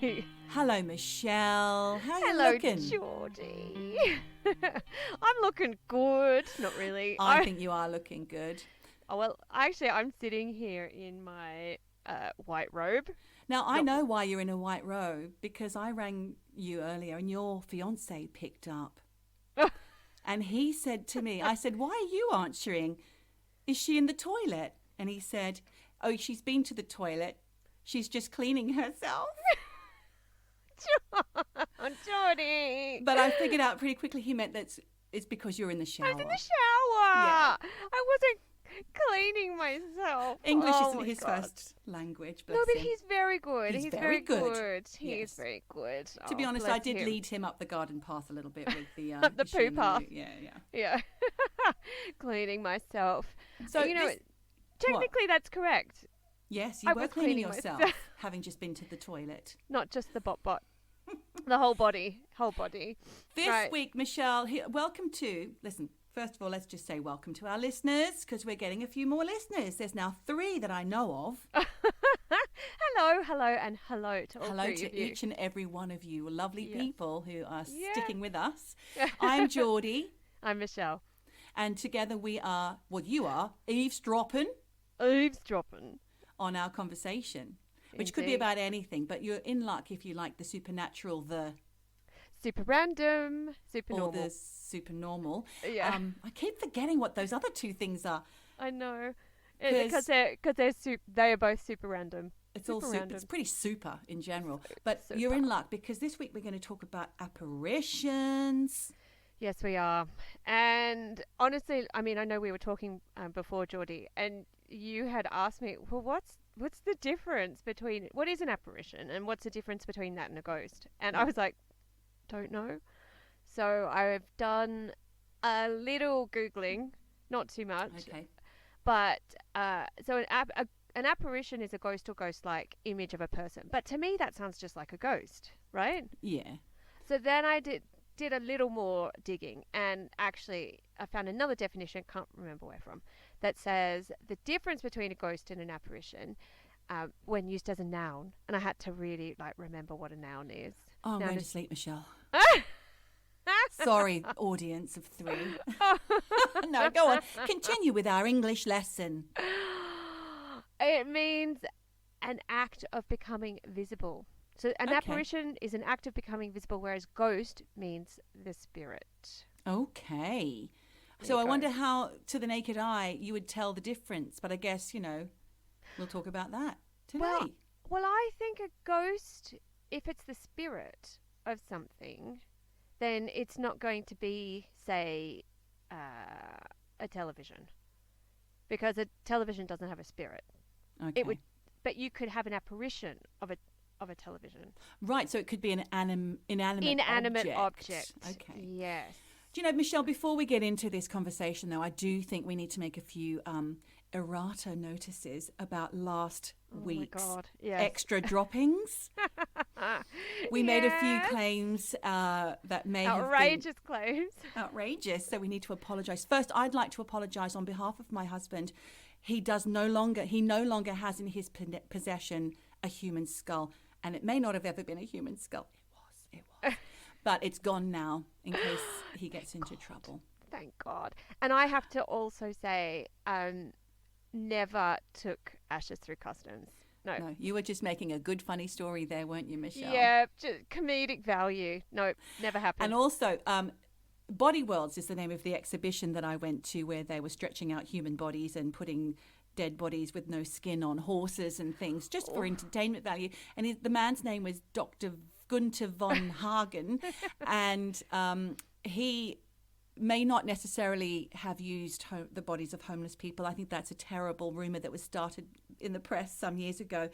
Geordie. Hello, Michelle. How are you Hello, looking? Geordie. I'm looking good. Not really. I think you are looking good. Oh, well, actually, I'm sitting here in my white robe. Now, I know why you're in a white robe, because I rang you earlier and your fiancé picked up. And he said to me, I said, why are you answering? Is she in the toilet? And he said, oh, she's been to the toilet. She's just cleaning herself. Geordie. But I figured out pretty quickly he meant that it's because you're in the shower. I was in the shower. Yeah. I wasn't cleaning myself. English Oh isn't my his God. first language. No, bless but him. he's very good. He's He's very very good. good. He Yes. is very good. To be Oh, honest, bless I did him. lead him up the garden path a little bit with the The issue poo in the path. loo. Yeah. Yeah. Cleaning myself. So you know, this- technically that's correct. Yes, you I were was cleaning cleaning yourself, myself. having just been to the toilet. Not just the bot. The whole body. This Right. week, Michelle, welcome to, listen, first of all, let's just say welcome to our listeners, because we're getting a few more listeners. There's now 3 that I know of. Hello, and hello to all Hello 3 to of you. each and every one of you, lovely Yes. people who are Yeah. sticking with us. I'm Geordie, I'm Michelle. and together we are, well, you are, eavesdropping Eavesdroppin. on our conversation, which could be Indeed. about anything, but you're in luck if you like the supernatural, the Super random, super or normal. the super normal. Yeah. I keep forgetting what those other 2 things are. I know. 'Cause- Because they are both super random. It's all Super super. random. It's pretty super in general. But Super. you're in luck, because this week we're going to talk about apparitions. Yes, we are. And honestly, I mean, I know we were talking before, Geordie, and you had asked me, well, what's the difference between, what is an apparition and what's the difference between that and a ghost? And I was like, don't know. So I've done a little Googling, not too much, Okay. but so an apparition is a ghost or ghost-like image of a person. But to me, that sounds just like a ghost, right? Yeah. So then I did a little more digging, and actually I found another definition, can't remember where from, that says the difference between a ghost and an apparition when used as a noun, and I had to really remember what a noun is. Oh, I'm Noun going to is- sleep, Michelle. Sorry, audience of 3. No, go on. Continue with our English lesson. It means an act of becoming visible. So an Okay. apparition is an act of becoming visible, whereas ghost means the spirit. Okay. There So you I go. wonder how, to the naked eye, you would tell the difference. But I guess, we'll talk about that today. Well, I think a ghost, if it's the spirit of something, then it's not going to be, say, a television, because a television doesn't have a spirit. Okay. It would, but you could have an apparition of a television. Right, so it could be an Inanimate object. Okay. Yes. Do you know, Michelle, before we get into this conversation, though, I do think we need to make a few errata notices about last week's God, yes. extra droppings. We made a few claims that may outrageous claims. have been outrageous, so we need to apologise. First, I'd like to apologise on behalf of my husband. He no longer has in his possession a human skull, and it may not have ever been a human skull. It was. But it's gone now, in case he gets into trouble. Thank God. And I have to also say, never took ashes through customs. No, you were just making a good, funny story there, weren't you, Michelle? Yeah, just comedic value. Nope, never happened. And also, Body Worlds is the name of the exhibition that I went to, where they were stretching out human bodies and putting dead bodies with no skin on horses and things, just for entertainment value. And the man's name was Dr. Gunther von Hagen, and he may not necessarily have used the bodies of homeless people. I think that's a terrible rumour that was started in the press some years ago.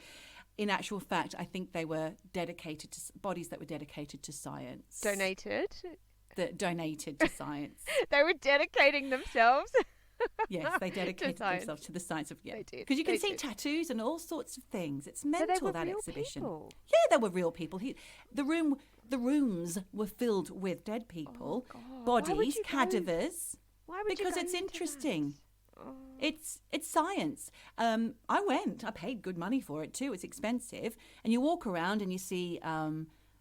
In actual fact, I think they were dedicated to bodies that were dedicated to science. Donated. Donated to science. They were dedicating themselves. Yes, they dedicated science. themselves to the science of, They did. Because you can They see did. tattoos and all sorts of things. It's So mental, they were that real exhibition. people. Yeah, there were real people. The rooms were filled with dead people, God. Why would bodies, you go- cadavers. Why would you Because go it's into interesting. It's science. I paid good money for it too. It's expensive. And you walk around and you see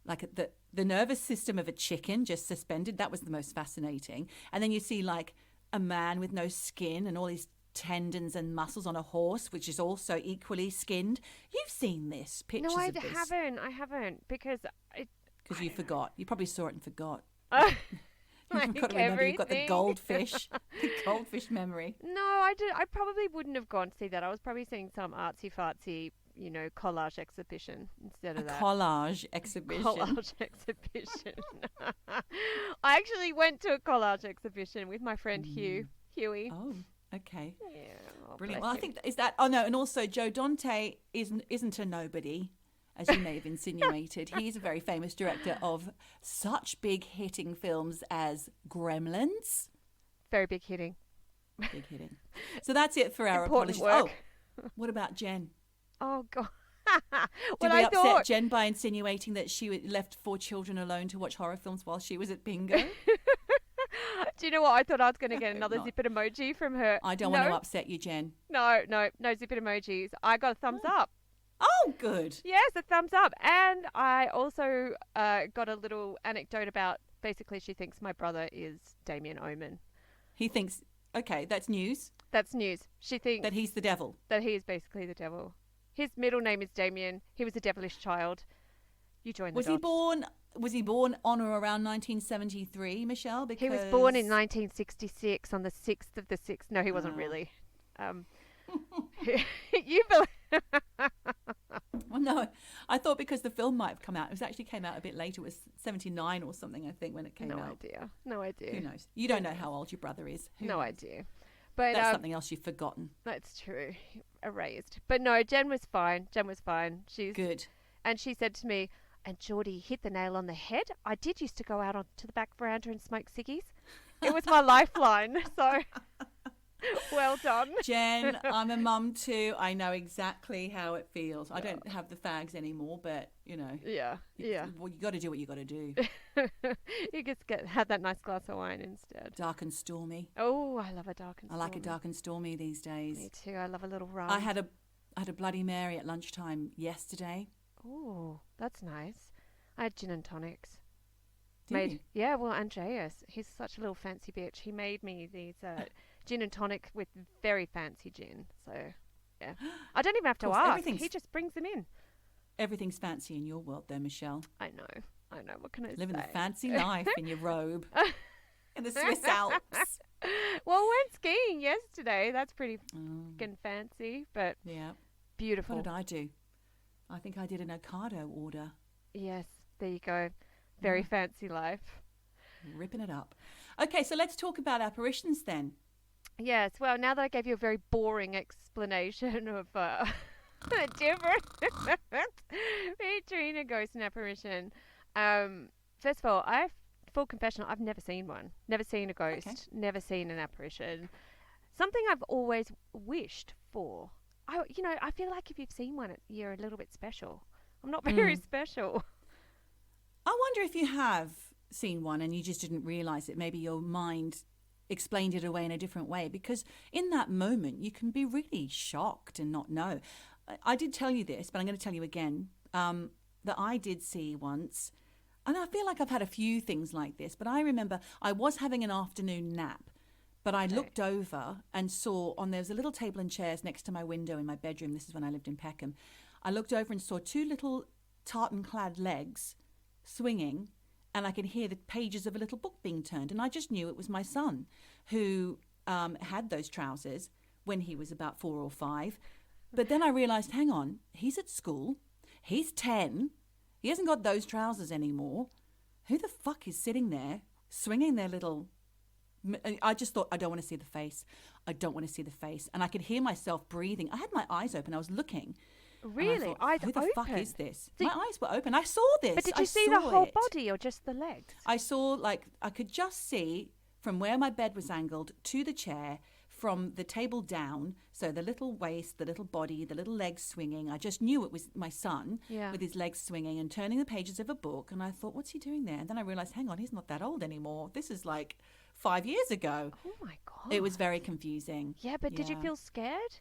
like the nervous system of a chicken just suspended. That was the most fascinating. And then you see like a man with no skin and all these tendons and muscles on a horse, which is also equally skinned. You've seen this, pictures No, I of this. I haven't, because you forgot. You probably saw it and forgot. Like You've got to remember you've got the goldfish memory. No, I probably wouldn't have gone to see that. I was probably seeing some artsy-fartsy, collage exhibition instead of that. Collage exhibition. Collage exhibition. I actually went to a collage exhibition with my friend Huey. Oh, okay. Yeah. Brilliant. Well, I think and also Joe Dante isn't a nobody, as you may have insinuated. He's a very famous director of such big hitting films as Gremlins. Very big hitting. Big hitting. So that's it for our Important apologies. work. Oh, what about Jen? Oh, God. Did we upset Jen by insinuating that she left 4 children alone to watch horror films while she was at bingo? Do you know what? I thought I was going to get another zippet emoji from her. I don't want to upset you, Jen. No zippet emojis. I got a thumbs up. Oh, good. Yes, a thumbs up. And I also got a little anecdote about, basically she thinks my brother is Damien Omen. He thinks, okay, that's news. That's news. She thinks that he's the devil. That he is basically the devil. His middle name is Damien. He was a devilish child. You joined the dots. Was he born on or around 1973, Michelle? Because he was born in 1966 on the 6th of the 6th. No, he wasn't really. You believe? Well, no, I thought because the film might have come out. It actually came out a bit later. It was 79 or something, I think, when it came out. No idea. Who knows? You don't know how old your brother is. No idea. But that's something else you've forgotten. That's true. Erased. But no, Jen was fine. She's good. And she said to me, and Geordie hit the nail on the head. I did used to go out onto the back veranda and smoke ciggies. It was my lifeline. So well done. Jen, I'm a mum too. I know exactly how it feels. I don't have the fags anymore, but, Yeah. Well, you got to do what you got to do. You just have that nice glass of wine instead. Dark and stormy. Oh, I love a dark and stormy. I like a dark and stormy these days. Me too. I love a little rum. I had a Bloody Mary at lunchtime yesterday. Oh, that's nice. I had gin and tonics. Did you? Yeah, well, Andreas, he's such a little fancy bitch. He made me these gin and tonic with very fancy gin. So, yeah. I don't even have to ask. He just brings them in. Everything's fancy in your world, though, Michelle. I know. What can I say? Living the fancy life in your robe in the Swiss Alps. Well, we went skiing yesterday. That's pretty fucking fancy, but yeah, beautiful. What did I do? I think I did an Ocado order. Yes, there you go. Very fancy life. Ripping it up. Okay, so let's talk about apparitions then. Yes, well, now that I gave you a very boring explanation of the difference between a ghost and apparition, first of all, full confession, I've never seen one. Never seen a ghost. Never seen an apparition. Something I've always wished for. I feel like if you've seen one, you're a little bit special. I'm not very special. I wonder if you have seen one and you just didn't realise it. Maybe your mind explained it away in a different way, because in that moment you can be really shocked and not know. I did tell you this, but I'm going to tell you again, that I did see once, and I feel like I've had a few things like this, but I remember I was having an afternoon nap, but I looked over and saw there was a little table and chairs next to my window in my bedroom. This is when I lived in Peckham. I looked over and saw 2 little tartan-clad legs swinging, and I could hear the pages of a little book being turned. And I just knew it was my son who had those trousers when he was about 4 or 5. But then I realised, hang on, he's at school. He's 10. He hasn't got those trousers anymore. Who the fuck is sitting there swinging their little... I just thought, I don't want to see the face. I don't want to see the face. And I could hear myself breathing. I had my eyes open. I was looking. Really? Thought, who the fuck is this? My eyes were open. I saw this. But did you see the whole body or just the legs? I saw, I could just see from where my bed was angled to the chair, from the table down, so the little waist, the little body, the little legs swinging. I just knew it was my son with his legs swinging and turning the pages of a book. And I thought, what's he doing there? And then I realised, hang on, he's not that old anymore. This is like 5 years ago. Oh my God. It was very confusing. Yeah, but did you feel scared?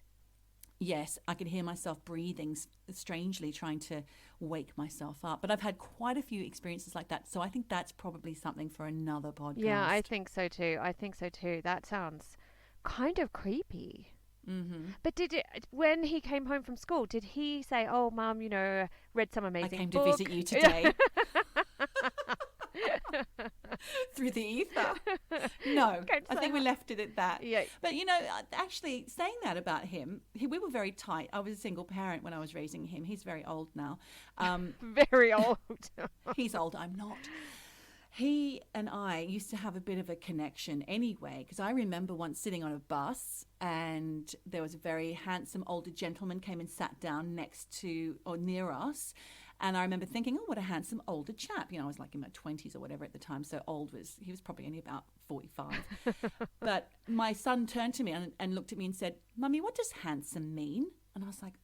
Yes, I could hear myself breathing strangely, trying to wake myself up. But I've had quite a few experiences like that. So I think that's probably something for another podcast. Yeah, I think so too. That sounds kind of creepy. Mm-hmm. But when he came home from school, did he say, "Oh, Mum, read some amazing book. I came to visit you today." Through the ether. No, I think we left it at that. Yeah. But, actually saying that about him, we were very tight. I was a single parent when I was raising him. He's very old now. Very old. He's old. I'm not. He and I used to have a bit of a connection anyway, because I remember once sitting on a bus and there was a very handsome older gentleman came and sat down next to or near us. And I remember thinking, oh, what a handsome older chap. I was like in my 20s or whatever at the time. So he was probably only about 45. But my son turned to me and looked at me and said, Mummy, what does handsome mean? And I was like,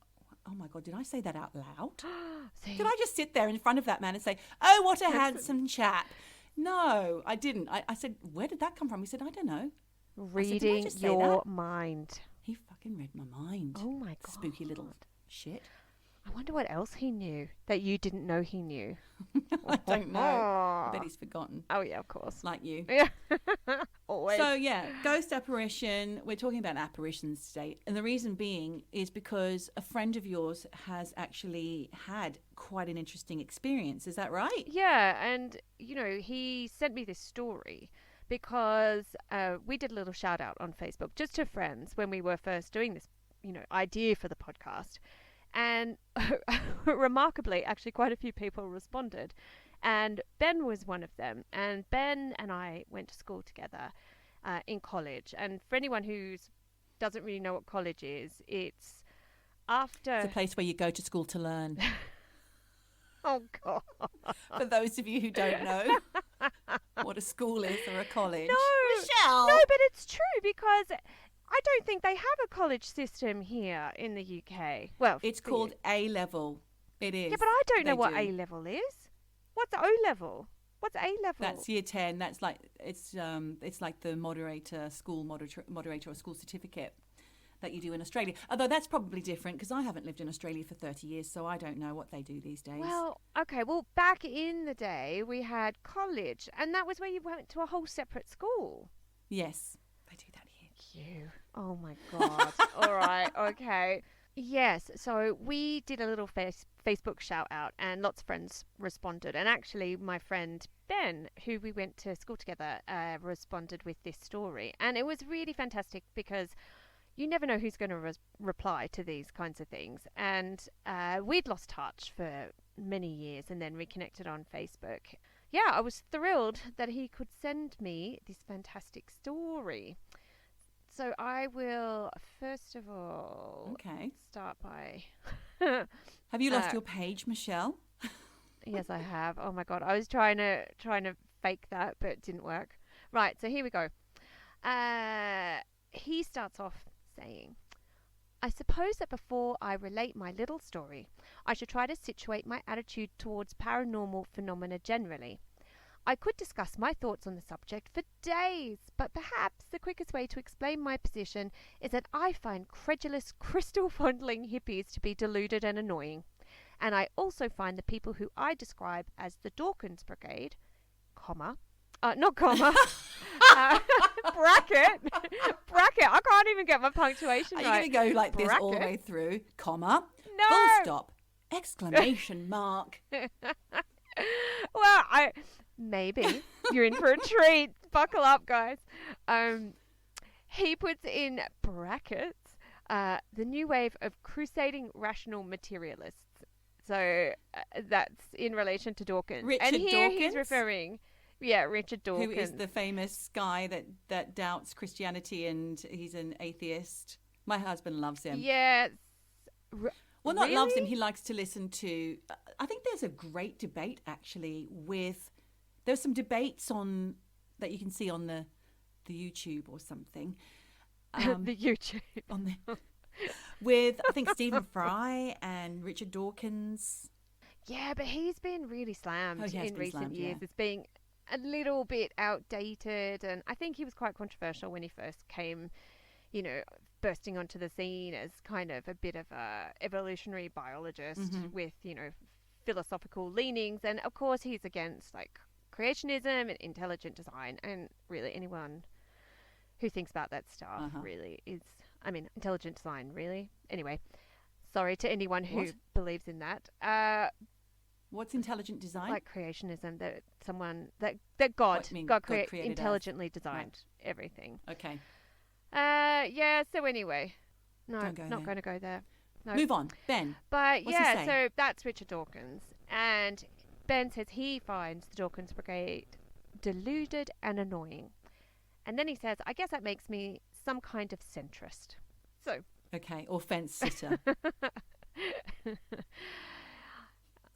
oh my God, did I say that out loud? Did I just sit there in front of that man and say, oh, what a handsome chap? No, I didn't. I said, where did that come from? He said, I don't know. Reading your mind. He fucking read my mind. Oh my God. Spooky little shit. I wonder what else he knew that you didn't know he knew. I don't know. I bet he's forgotten. Oh, yeah, of course. Like you. Yeah. Always. So, yeah, ghost apparition. We're talking about apparitions today. And the reason being is because a friend of yours has actually had quite an interesting experience. Is that right? Yeah. And, he sent me this story because we did a little shout out on Facebook just to friends when we were first doing this, idea for the podcast. And remarkably, actually, quite a few people responded. And Ben was one of them. And Ben and I went to school together in college. And for anyone who doesn't really know what college is, it's after... It's a place where you go to school to learn. Oh, God. For those of you who don't know what a school is or a college. No, Michelle! No, but it's true because... I don't think they have a college system here in the UK. Well, it's called A-level. It is. Yeah, but I don't know what A-level is. What's O-level? What's A-level? That's year 10. That's like it's like the moderator or school certificate that you do in Australia. Although that's probably different because I haven't lived in Australia for 30 years, so I don't know what they do these days. Well, okay. Well, back in the day, we had college, and that was where you went to a whole separate school. Yes, they do that here. You. Oh my God. All right. Okay. Yes. So we did a little Facebook shout out and lots of friends responded. And actually my friend Ben, who we went to school together, responded with this story. And it was really fantastic because you never know who's going to reply to these kinds of things. And we'd lost touch for many years and then reconnected on Facebook. Yeah, I was thrilled that he could send me this fantastic story. So I will, first of all, start by... Have you lost your page, Michelle? Yes, I have. Oh, my God. I was trying to fake that, but it didn't work. Right, so here we go. He starts off saying, I suppose that before I relate my little story, I should try to situate my attitude towards paranormal phenomena generally. I could discuss my thoughts on the subject for days, but perhaps the quickest way to explain my position is that I find credulous, crystal-fondling hippies to be deluded and annoying. And I also find the people who I describe as the Dawkins Brigade, bracket, I can't even get my punctuation right. Are you going to go like this all the way through, comma, no. Full stop, exclamation mark. Well, maybe you're in for a treat. Buckle up, guys. He puts in brackets the new wave of crusading rational materialists. So that's in relation to Dawkins. Richard Dawkins? He's referring, Richard Dawkins. Who is the famous guy that doubts Christianity and he's an atheist. My husband loves him. Yes. Well, not really? loves him. He likes to listen to... I think there's a great debate, actually, with... There's some debates on that you can see on the YouTube or something. The YouTube. With, I think, Stephen Fry and Richard Dawkins. Yeah, but he's been really slammed in recent years as being a little bit outdated, and I think he was quite controversial when he first came, bursting onto the scene as kind of a bit of a evolutionary biologist with, philosophical leanings. And of course he's against like creationism and intelligent design, and really anyone who thinks about that stuff really is, intelligent design, really. Anyway, sorry to anyone who believes in that. What's intelligent design? Like creationism, that God created intelligently designed everything. Okay. So anyway, no, not going to go there. No. Move on. Ben. But what's he saying? So that's Richard Dawkins. And Ben says he finds the Dawkins Brigade deluded and annoying. And then he says, I guess that makes me some kind of centrist. So. Okay, or fence sitter.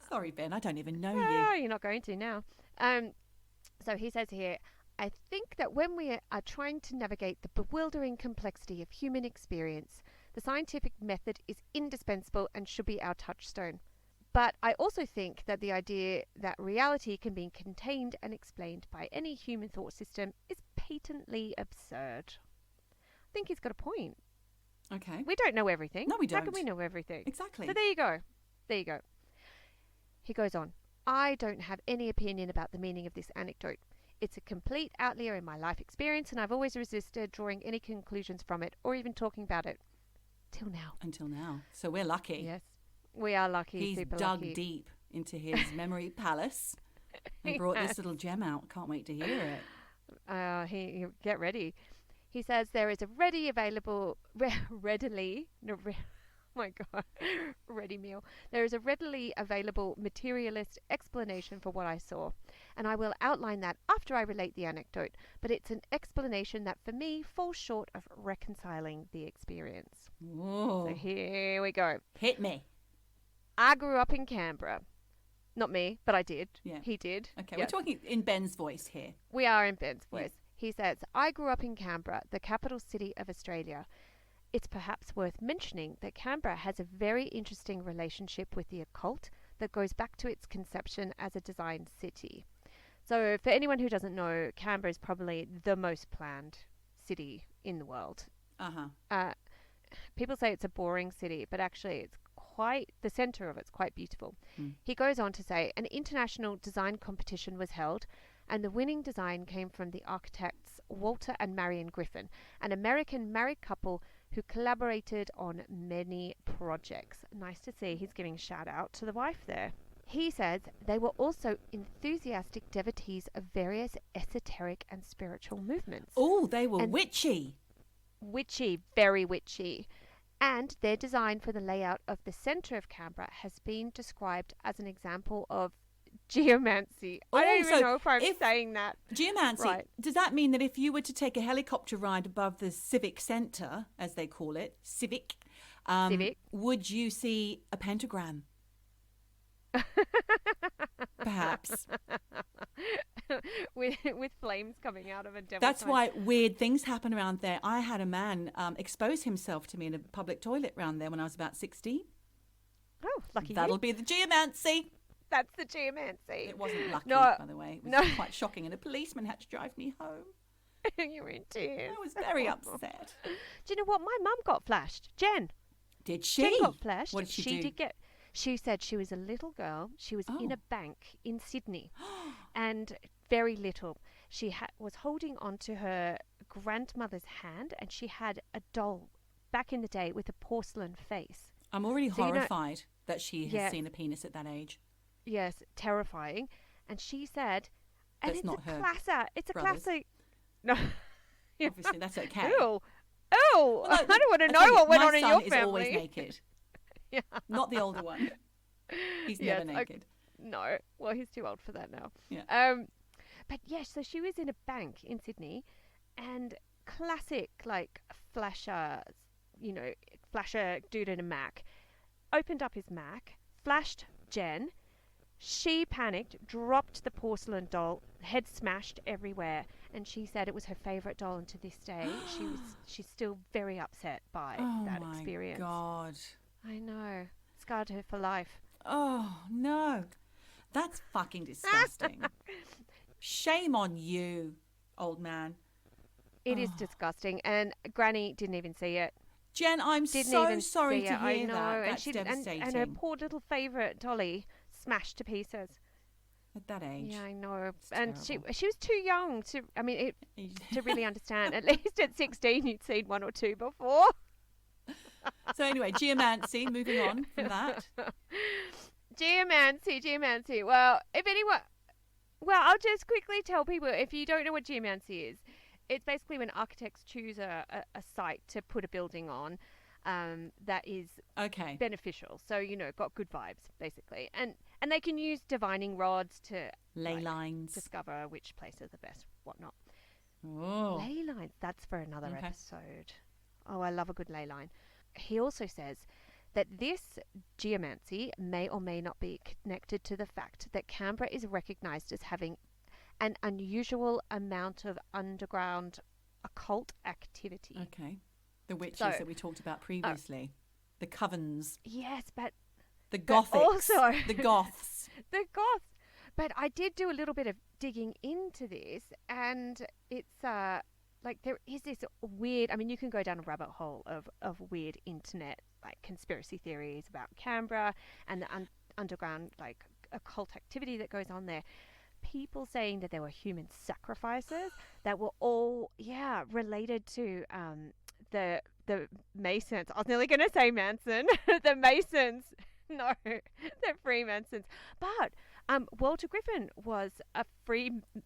Sorry, Ben, I don't even know you. You're not going to now. So he says here, I think that when we are trying to navigate the bewildering complexity of human experience, the scientific method is indispensable and should be our touchstone. But I also think that the idea that reality can be contained and explained by any human thought system is patently absurd. I think he's got a point. Okay. We don't know everything. No, we don't. How can we know everything? Exactly. So there you go. He goes on, I don't have any opinion about the meaning of this anecdote. It's a complete outlier in my life experience, and I've always resisted drawing any conclusions from it or even talking about it. Until now. So we're lucky. Yes, we are lucky. He's super dug lucky. deep into his memory palace and brought this little gem out. Can't wait to hear it. Get ready. He says there is a ready meal. There is a readily available materialist explanation for what I saw, and I will outline that after I relate the anecdote, but it's an explanation that for me falls short of reconciling the experience. Whoa. So here we go. Hit me. I grew up in Canberra. Not me, but I did. Yeah. He did. Okay, Yes. we're talking in Ben's voice here. We are in Ben's voice. Yeah. He says, I grew up in Canberra, the capital city of Australia. It's perhaps worth mentioning that Canberra has a very interesting relationship with the occult that goes back to its conception as a designed city. So for anyone who doesn't know, Canberra is probably the most planned city in the world. People say it's a boring city, but actually it's the centre of it's quite beautiful. He goes on to say, an international design competition was held, and the winning design came from the architects Walter and Marion Griffin, an American married couple who collaborated on many projects. Nice to see he's giving a shout out to the wife there. He says they were also enthusiastic devotees of various esoteric and spiritual movements. Oh, they were witchy. Witchy, very witchy. And their design for the layout of the centre of Canberra has been described as an example of geomancy. I don't even know if I'm saying that. Geomancy, right. Does that mean that if you were to take a helicopter ride above the civic centre, as they call it, civic, would you see a pentagram? Perhaps. with flames coming out of a devil's That's sign. why weird things happen around there. I had a man expose himself to me in a public toilet around there when I was about 16. Oh, lucky That'll you. be the geomancy. That's the geomancy. It wasn't lucky, No, by the way. It was quite shocking, and a policeman had to drive me home. You were in tears. I was very upset. Do you know what? My mum got flashed. Jen. Did she? Jen got flashed. What did she do? She said she was a little girl. She was in a bank in Sydney, and very little. She was holding onto her grandmother's hand, and she had a doll back in the day with a porcelain face. I'm already horrified that she has seen a penis at that age. Yes, terrifying. And she said, and That's it's not a her classic. It's brothers. a classic. No. Obviously, that's okay. Ew. Well, I don't want to know what went on in your My son is family. always naked. Yeah. Not the older one. He's never naked. No. Well, he's too old for that now. Yeah. But yes, so she was in a bank in Sydney, and classic like flasher dude in a Mac, opened up his Mac, flashed Jen. She panicked, dropped the porcelain doll, head smashed everywhere, and she said it was her favourite doll, and to this day she's still very upset by that experience. Oh my God. I know. Scarred her for life. Oh no. That's fucking disgusting. Shame on you, old man. It is disgusting, and Granny didn't even see it. Jen, I'm so sorry to hear I know, that. and That's devastating. and her poor little favourite dolly smashed to pieces. At that age. Yeah, I know. It's And terrible. she was too young to, I mean, to really understand. At least at 16, you'd seen one or two before. So anyway, geomancy, moving on from that. Geomancy. Well, I'll just quickly tell people, if you don't know what geomancy is, it's basically when architects choose a site to put a building on that is beneficial. So, got good vibes, basically. And they can use divining rods to ley lines, discover which place is the best, whatnot. Oh. Ley lines, that's for another episode. Oh, I love a good ley line. He also says that this geomancy may or may not be connected to the fact that Canberra is recognised as having an unusual amount of underground occult activity. Okay. The witches that we talked about previously. The covens. Yes, but... The Gothics. Also, the Goths. The Goths. But I did do a little bit of digging into this, and it's there is this weird... I mean, you can go down a rabbit hole of weird internet, conspiracy theories about Canberra and the underground, occult activity that goes on there. People saying that there were human sacrifices that were all, related to the Masons. I was nearly going to say Manson. The Masons. No, the Freemasons. But Walter Griffin was a Freemason.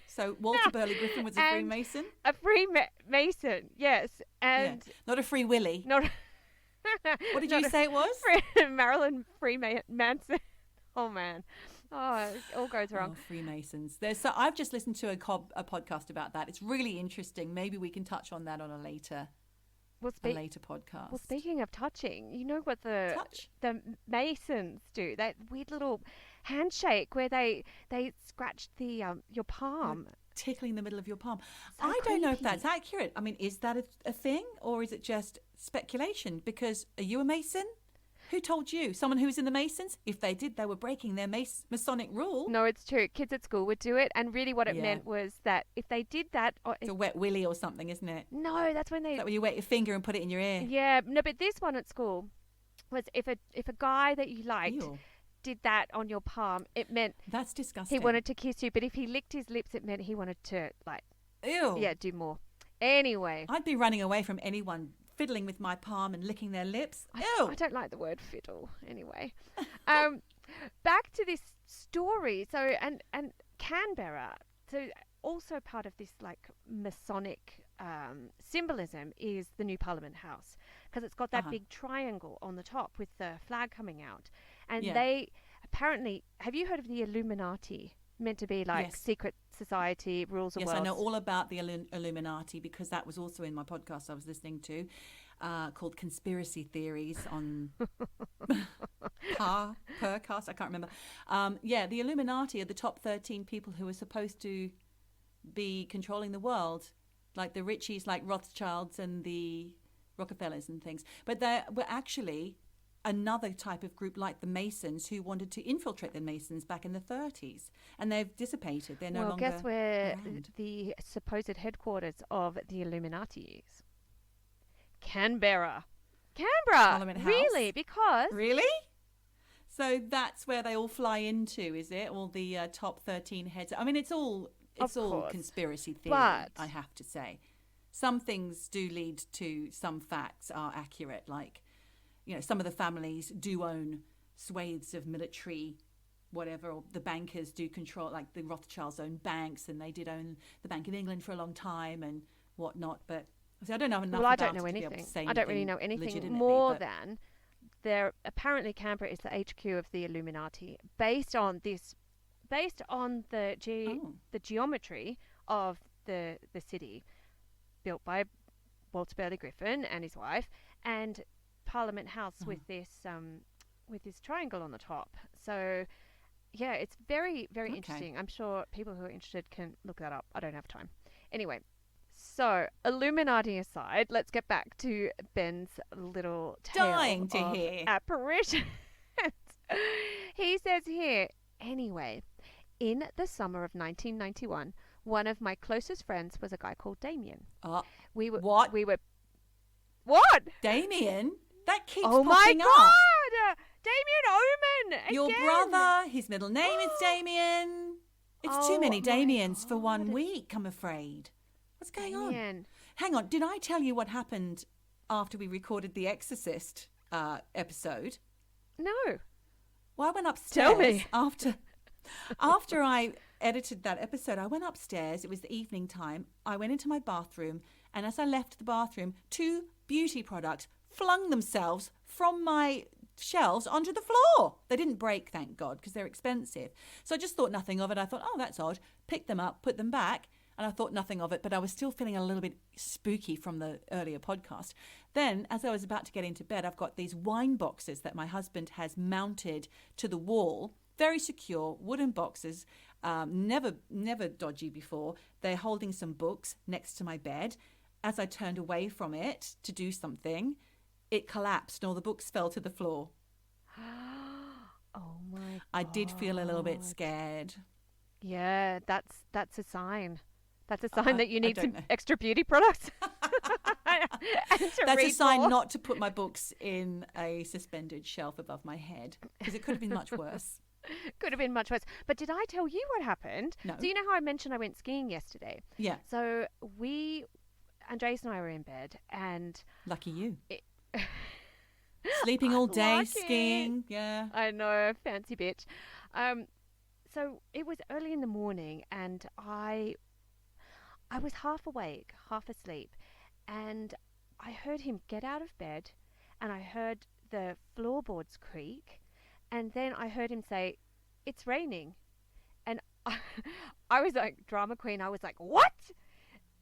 So Walter Burley Griffin was a Freemason? A Freemason, yes. And not a Free Willy. Not. What did you say it was? Marilyn Manson. Oh, man. Oh, it all goes wrong. Oh, Freemasons. So I've just listened to a podcast about that. It's really interesting. Maybe we can touch on that on a later podcast. Well, speaking of touching, you know what the Masons do? That weird little handshake where they scratch your palm. Tickling the middle of your palm. So I don't know if that's accurate. I mean, is that a thing, or is it just speculation? Because are you a Mason? Who told you? Someone who's in the Masons? If they did, they were breaking their Masonic rule. No, it's true. Kids at school would do it, and really what it meant was that if they did that... It's a wet willy or something, isn't it? No, that's when they... Is that when you wet your finger and put it in your ear? Yeah, no, but this one at school was if a guy that you liked... Ew. did that on your palm, it meant that's disgusting. He wanted to kiss you, but if he licked his lips, it meant he wanted to ew. Yeah, do more. Anyway, I'd be running away from anyone fiddling with my palm and licking their lips. Ew. I don't like the word fiddle. Anyway, back to this story. So and Canberra. So also part of this Masonic symbolism is the new Parliament House, because it's got that big triangle on the top with the flag coming out. And they apparently, have you heard of the Illuminati? Meant to be secret society, rules of worlds. Yes, I know all about the Illuminati, because that was also in my podcast I was listening to, called Conspiracy Theories on Percast. I can't remember. The Illuminati are the top 13 people who are supposed to be controlling the world, like the Richies, like Rothschilds and the Rockefellers and things. But they were actually another type of group like the Masons who wanted to infiltrate the Masons back in the 30s, and they've dissipated. They're no longer guess where around. The supposed headquarters of the Illuminati is? Canberra. Parliament House? Really? Because... Really? So that's where they all fly into, is it? All the top 13 heads. I mean, it's all conspiracy theory, but I have to say. Some things do lead to some facts are accurate, like, some of the families do own swathes of military whatever, or the bankers do control, like the Rothschilds own banks, and they did own the Bank of England for a long time and whatnot. But I don't know enough about it to be able to say I don't really know anything more than apparently Canberra is the HQ of the Illuminati, based on the geometry of the city, built by Walter Burley Griffin and his wife, and Parliament House with this triangle on the top. So yeah, it's very, very interesting. I'm sure people who are interested can look that up. I don't have time. Anyway, so Illuminati aside, let's get back to Ben's little tale Dying to of hear. apparitions. He says here Anyway, in the summer of 1991, one of my closest friends was a guy called Damien. We were What? What? Damien? That keeps Oh my popping up. God! Damien Omen again. Your brother, his middle name is Damien. It's too many Oh my Damiens for 1 God. week, I'm afraid. What's going on? Damien. Hang on, did I tell you what happened after we recorded the Exorcist episode? No. Well, I went upstairs. Tell me. After I edited that episode, I went upstairs. It was the evening time. I went into my bathroom, and as I left the bathroom, 2 beauty products flung themselves from my shelves onto the floor. They didn't break, thank God, because they're expensive. So I just thought nothing of it. I thought, oh, that's odd. Picked them up, put them back, and I thought nothing of it, but I was still feeling a little bit spooky from the earlier podcast. Then, as I was about to get into bed, I've got these wine boxes that my husband has mounted to the wall. Very secure, wooden boxes, never dodgy before. They're holding some books next to my bed. As I turned away from it to do something, it collapsed and all the books fell to the floor. Oh my God. I did feel a little bit scared. Yeah, that's a sign. That's a sign that you need some know. extra beauty products. And to That's a read sign more. not to put my books in a suspended shelf above my head, because it could have been much worse. Could have been much worse. But did I tell you what happened? No. So you know how I mentioned I went skiing yesterday? Yeah, So Andres and I were in bed, and lucky you. Sleeping all day, Lucky. skiing. Yeah. I know, fancy bitch. So it was early in the morning, and I was half awake, half asleep, and I heard him get out of bed, and I heard the floorboards creak, and then I heard him say, "It's raining," and I was like drama queen. I was like, "What?"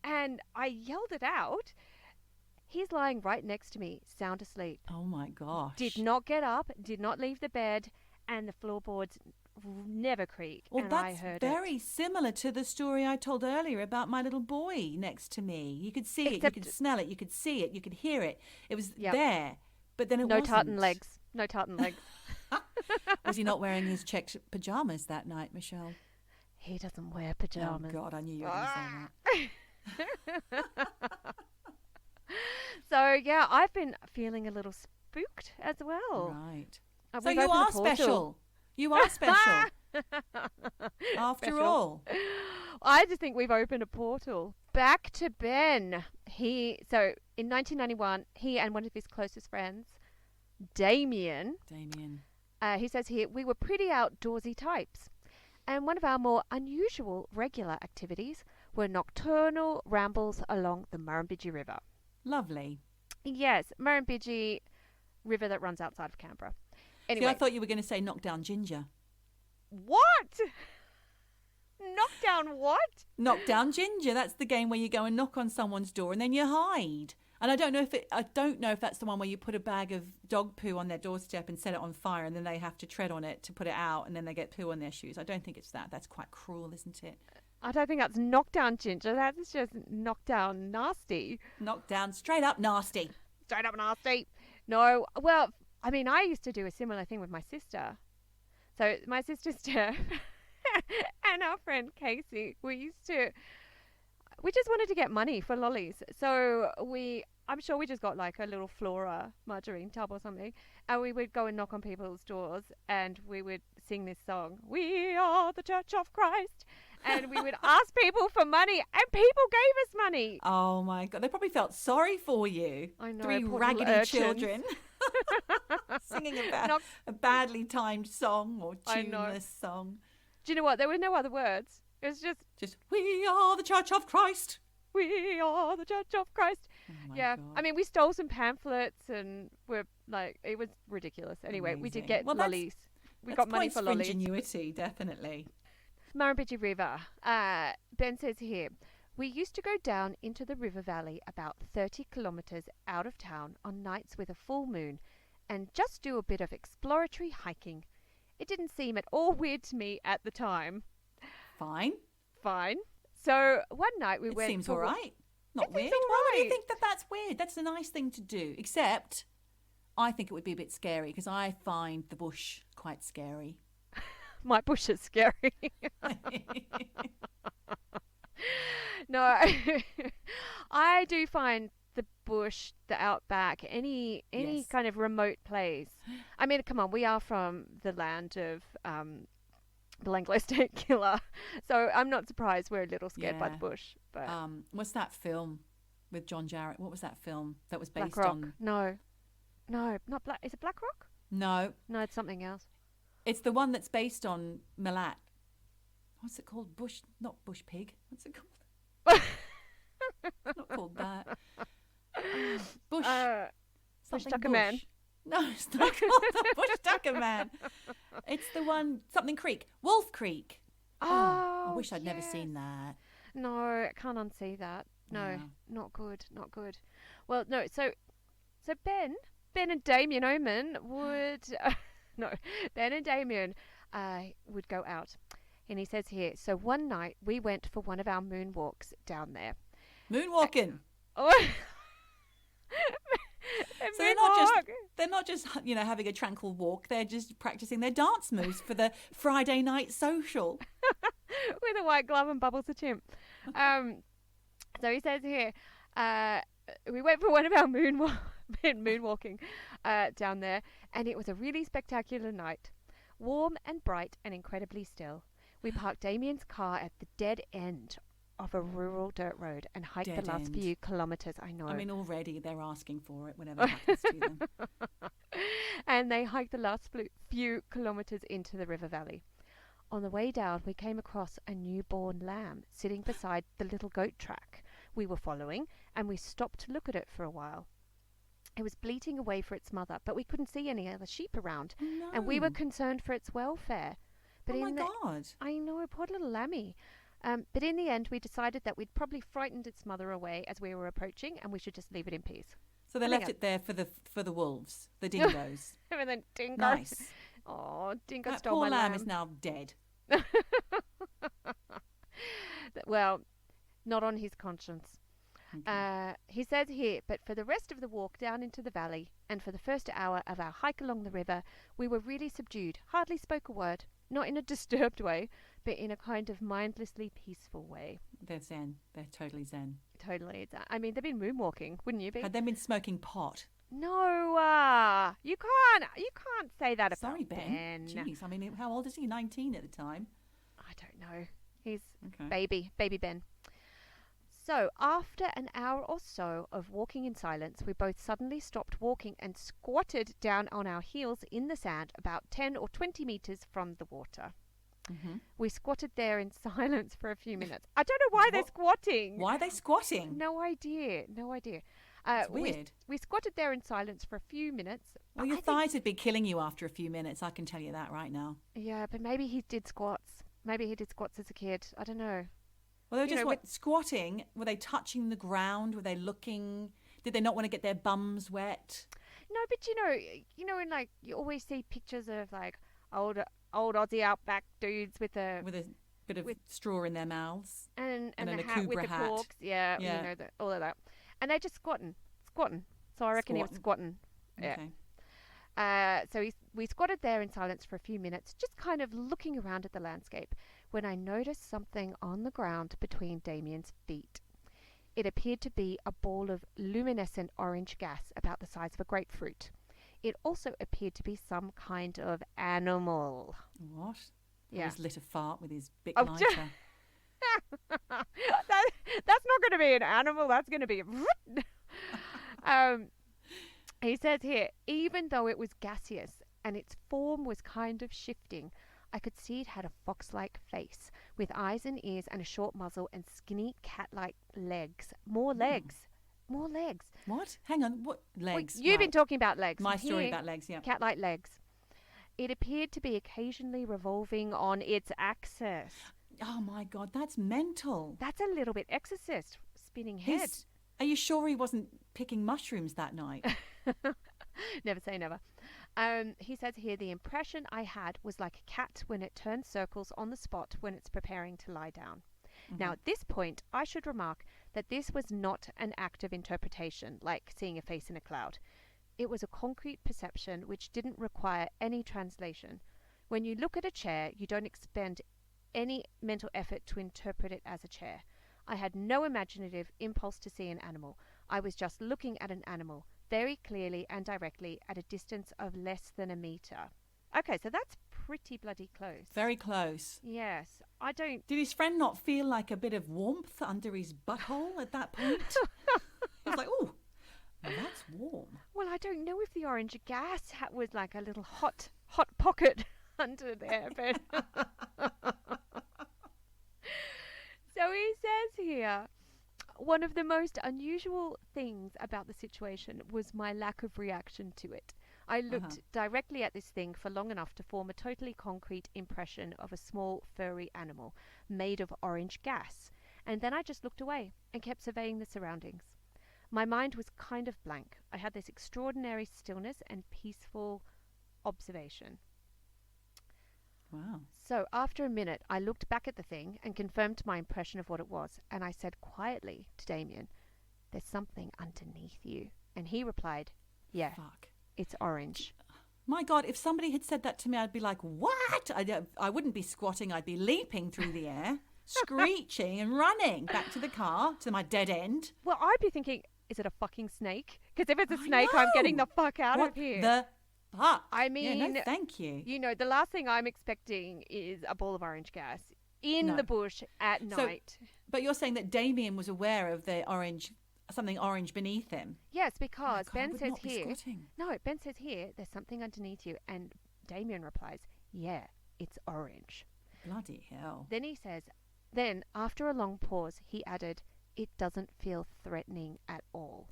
And I yelled it out. He's lying right next to me, sound asleep. Oh my gosh. Did not get up, did not leave the bed, and the floorboards never creak. Well, and I that's heard very it. similar to the story I told earlier about my little boy next to me. You could see it, you Except- could smell it, you could see it, you could hear it. It was Yep. there, but then it No wasn't. tartan legs. No tartan legs. Was he not wearing his checked pajamas that night, Michelle? He doesn't wear pajamas. Oh, God, I knew you were going to say that. So, yeah, I've been feeling a little spooked as well. Right. Uh, So we've you opened a are portal. special. You are special. After Special. all. I just think we've opened a portal. Back to Ben. So in 1991, he and one of his closest friends, Damien, he says here, we were pretty outdoorsy types. And one of our more unusual regular activities were nocturnal rambles along the Murrumbidgee River. Lovely. Yes, Murrumbidgee River that runs outside of Canberra. Anyway, See, I thought you were going to say knock down ginger. what? Knock down what? Knock down ginger. That's the game where you go and knock on someone's door and then you hide. And I don't know if that's the one where you put a bag of dog poo on their doorstep and set it on fire, and then they have to tread on it to put it out, and then they get poo on their shoes. I don't think it's that. That's quite cruel, isn't it? I don't think that's knockdown ginger. That's just knockdown nasty. Knock down, straight up nasty. Straight up nasty. No, well, I mean, I used to do a similar thing with my sister. So my sister Steph and our friend Casey, we just wanted to get money for lollies. So I'm sure we just got like a little Flora margarine tub or something, and we would go and knock on people's doors, and we would sing this song, "We are the Church of Christ," and we would ask people for money, and people gave us money. Oh my God, they probably felt sorry for you. I know, 3 poor little raggedy urchins. children singing a badly timed song or I know. tuneless song. Do you know what? There were no other words. It was just, We are the Church of Christ. "We are the Church of Christ." Oh my Yeah, God. I mean, we stole some pamphlets, and we're like, it was ridiculous. Anyway, we did Amazing. get Well, that's- lollies. We That's got money points for lollies. ingenuity, definitely. Murrumbidgee River. Ben says here, we used to go down into the river valley about 30 kilometres out of town on nights with a full moon and just do a bit of exploratory hiking. It didn't seem at all weird to me at the time. Fine. Fine. So one night we It went seems for all right. Not It weird. seems all Why would you right. think that that's weird? That's a nice thing to do. Except, I think it would be a bit scary because I find the bush quite scary. My bush is scary. No, I do find the bush, the outback, any Yes. kind of remote place. I mean, come on, we are from the land of the Anglo-State killer, so I'm not surprised we're a little scared by the Yeah. bush. But What's that film with John Jarrett? What was that film that was Black based Rock, on? no, not Black. Is it Black Rock? No, No, it's something else. it's the one that's based on Malat. What's it called? Bush, not Bush Pig. What's it called? It's not called that. Bush. Bush Something Tucker Man. No, it's not called the Bush Tucker Man. It's the one, something Creek. Wolf Creek. Oh, I wish I'd never yes. seen that. No, I can't unsee that. No, Yeah. not good, not good. Well, no, so Ben and Damien Oman would Ben and Damien would go out. And he says here, so one night we went for one of our moonwalks down there. Moonwalking. Oh, So they're not just having a tranquil walk. They're just practicing their dance moves for the Friday night social. with a white glove and Bubbles a chimp. So he says here, we went for one of our moonwalking down there, and it was a really spectacular night. Warm and bright and incredibly still. We parked Damien's car at the dead end of a rural dirt road and hiked Dead the last end. few kilometres. I know. I mean, already they're asking for it whenever it happens to them. And they hiked the last few kilometres into the river valley. On the way down, we came across a newborn lamb sitting beside the little goat track we were following, and we stopped to look at it for a while. It was bleating away for its mother, but we couldn't see any other sheep around, No. and we were concerned for its welfare. But Oh my in the, God. I know, poor little lammy. But in the end, we decided that we'd probably frightened its mother away as we were approaching, and we should just leave it in peace. So they There we left go. it there for the wolves, the dingoes. And then Dingo. Nice. Oh, Dingo That stole poor my lamb lamb. is now dead. Well, not on his conscience. Okay. He says here, but for the rest of the walk down into the valley and for the first hour of our hike along the river, we were really subdued, hardly spoke a word, not in a disturbed way, but in a kind of mindlessly peaceful way. They're zen. They're totally zen. Totally. I mean, they've been moonwalking, wouldn't you be? Had they been smoking pot? No, you can't say that about Sorry, Ben. Jeez, I mean, how old is he? 19 at the time. I don't know. He's Okay. baby Ben. So, after an hour or so of walking in silence, we both suddenly stopped walking and squatted down on our heels in the sand about 10 or 20 meters from the water. Mm-hmm. We squatted there in silence for a few minutes. I don't know why they're squatting. Why are they squatting? No idea. It's weird. We squatted there in silence for a few minutes. Well, your thighs would be killing you after a few minutes. I can tell you that right now. Yeah, but maybe he did squats. Maybe he did squats as a kid. I don't know. Well, they were You just know, squatting. Were they touching the ground? Were they looking? Did they not want to get their bums wet? No, but you know, in like you always see pictures of like old Aussie outback dudes with a With a bit of straw in their mouths. and and the a hat with Cobra the hat. corks. Yeah, Yeah. you know, all of that. And they're just squatting. So I reckon he was squatting. Yeah. Okay. We squatted there in silence for a few minutes, just kind of looking around at the landscape, when I noticed something on the ground between Damien's feet. It appeared to be a ball of luminescent orange gas about the size of a grapefruit. It also appeared to be some kind of animal. What? He Yeah. was lit a fart with his big Oh, lighter. That's not going to be an animal. That's going to be he says here, even though it was gaseous and its form was kind of shifting, I could see it had a fox-like face with eyes and ears and a short muzzle and skinny cat-like legs. More legs. What? Hang on. What legs? You've been talking about legs. My story Here, about legs, yeah. cat-like legs. It appeared to be occasionally revolving on its axis. Oh my God, that's mental. That's a little bit exorcist. Spinning head. Are you sure he wasn't picking mushrooms that night? Never say never. He says here, the impression I had was like a cat when it turns circles on the spot when it's preparing to lie down. Now, at this point, I should remark that this was not an act of interpretation, like seeing a face in a cloud. It was a concrete perception which didn't require any translation. When you look at a chair, you don't expend any mental effort to interpret it as a chair. I had no imaginative impulse to see an animal. I was just looking at an animal, very clearly and directly, at a distance of less than a metre. Okay, so that's pretty bloody close. Very close. Yes. I don't... Did his friend not feel like a bit of warmth under his butthole at that point? He was like, oh, that's warm. Well, I don't know if the orange gas was like a little hot pocket under there, but... So he says here, one of the most unusual things about the situation was my lack of reaction to it. I looked directly at this thing for long enough to form a totally concrete impression of a small furry animal made of orange gas, and then I just looked away and kept surveying the surroundings. My mind was kind of blank. I had this extraordinary stillness and peaceful observation. Wow. So after a minute, I looked back at the thing and confirmed my impression of what it was, and I said quietly to Damien, "There's something underneath you." And he replied, "Yeah, Fuck. it's orange." My God, if somebody had said that to me, I'd be like, what? I wouldn't be squatting. I'd be leaping through the air, screeching and running back to the car, to my dead end. Well, I'd be thinking, is it a fucking snake? Because if it's a snake, I'm getting the fuck out of here. The fuck? I mean, yeah, no, thank you. You know, the last thing I'm expecting is a ball of orange gas in the bush at night. But you're saying that Damien was aware of the orange, something orange beneath him. Yes, because God, Ben says here, Ben says here, there's something underneath you, and Damien replies, "Yeah, it's orange." Bloody hell. Then he says, then after a long pause, he added, "It doesn't feel threatening at all."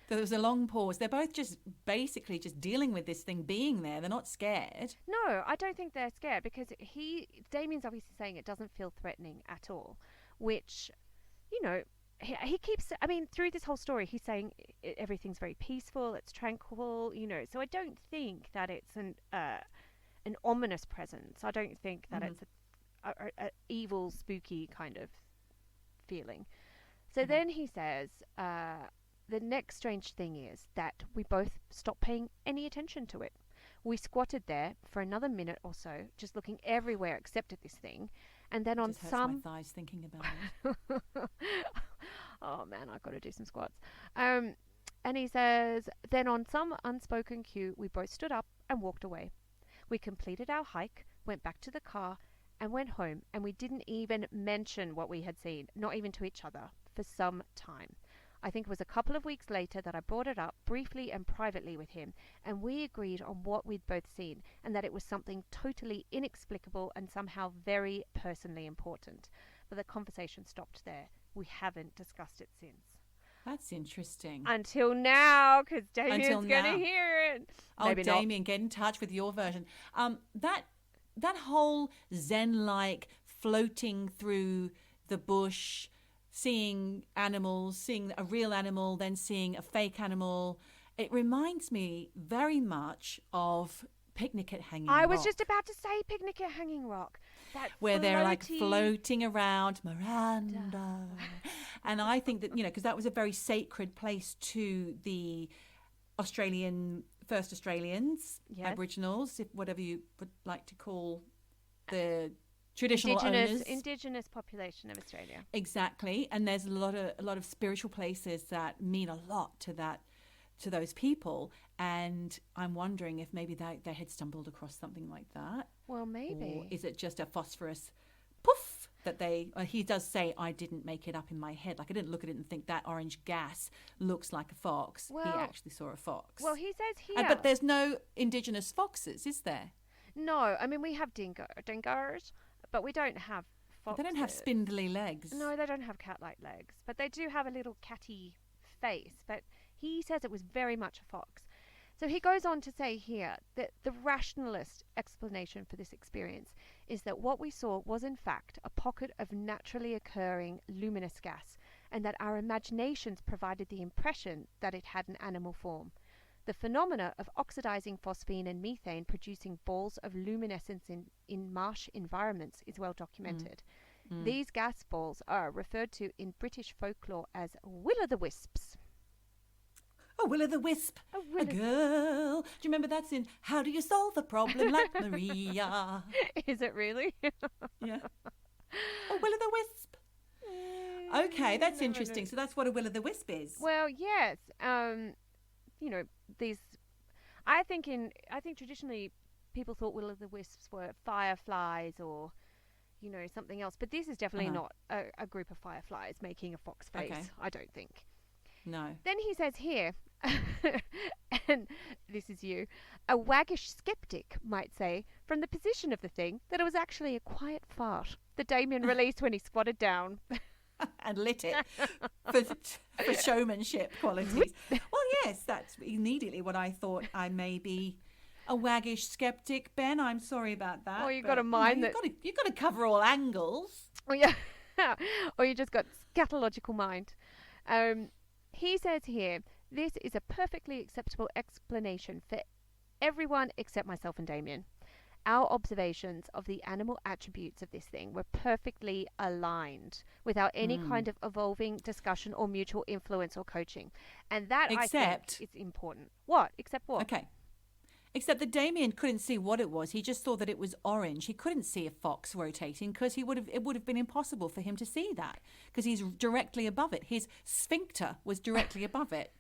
There was a long pause. They're both just basically just dealing with this thing being there. They're not scared. No, I don't think they're scared, because Damien's obviously saying it doesn't feel threatening at all, which, you know, he keeps, I mean, through this whole story, he's saying everything's very peaceful, it's tranquil, you know, so I don't think that it's an ominous presence. I don't think that it's a evil, spooky kind of feeling. So then he says, the next strange thing is that we both stopped paying any attention to it. We squatted there for another minute or so, just looking everywhere except at this thing. And then on just hurts some... my thighs thinking about it. Oh, man, I've got to do some squats. And he says, then on some unspoken cue, we both stood up and walked away. We completed our hike, went back to the car, and went home. And we didn't even mention what we had seen, not even to each other, for some time. I think it was a couple of weeks later that I brought it up briefly and privately with him, and we agreed on what we'd both seen, and that it was something totally inexplicable and somehow very personally important. But the conversation stopped there. We haven't discussed it since. That's interesting. Until now, because Damien's going to hear it. Oh, Maybe Damien, get in touch with your version. That whole Zen-like floating through the bush, seeing animals, seeing a real animal, then seeing a fake animal. It reminds me very much of Picnic at Hanging Rock. I was just about to say Picnic at Hanging Rock. Where they're like floating around Miranda. And I think that, you know, because that was a very sacred place to the first Australians, yes. Aboriginals, whatever you would like to call the traditional owners. Indigenous population of Australia. Exactly. And there's a lot of spiritual places that mean a lot to those people, and I'm wondering if maybe they had stumbled across something like that. Well, maybe. Or is it just a phosphorus poof that he does say, "I didn't make it up in my head. Like, I didn't look at it and think that orange gas looks like a fox." Well, he actually saw a fox. Well, he says here. But there's no indigenous foxes, is there? No. I mean, we have dingoes, but we don't have foxes. They don't have spindly legs. No, they don't have cat-like legs, but they do have a little catty face. But he says it was very much a fox. So he goes on to say here that the rationalist explanation for this experience is that what we saw was in fact a pocket of naturally occurring luminous gas, and that our imaginations provided the impression that it had an animal form. The phenomena of oxidizing phosphine and methane producing balls of luminescence in marsh environments is well documented. These gas balls are referred to in British folklore as will-o'-the-wisps. A A will-o'-the-wisp, A a girl. Do you remember that's in How Do You Solve a Problem Like Maria? Is it really? Yeah. A will-o'-the-wisp. Okay, that's interesting. So that's what a will-o'-the-wisp is. Well, yes. You know, these. I think traditionally people thought will-o'-the-wisps were fireflies or, you know, something else. But this is definitely not a group of fireflies making a fox face. Okay. I don't think. No. Then he says here, and this is you, a waggish skeptic might say, from the position of the thing, that it was actually a quiet fart that Damien released when he squatted down. And lit it for showmanship qualities. Well, yes, that's immediately what I thought. I may be a waggish skeptic, Ben. I'm sorry about that. Or you've got a mind that... You've got to cover all angles. Oh, yeah. Or you just got scatological mind. He says here, this is a perfectly acceptable explanation for everyone except myself and Damien. Our observations of the animal attributes of this thing were perfectly aligned without any kind of evolving discussion or mutual influence or coaching. And that, I think, is important. What? Except what? Okay. Except that Damien couldn't see what it was. He just saw that it was orange. He couldn't see a fox rotating because it would have been impossible for him to see that because he's directly above it. His sphincter was directly above it.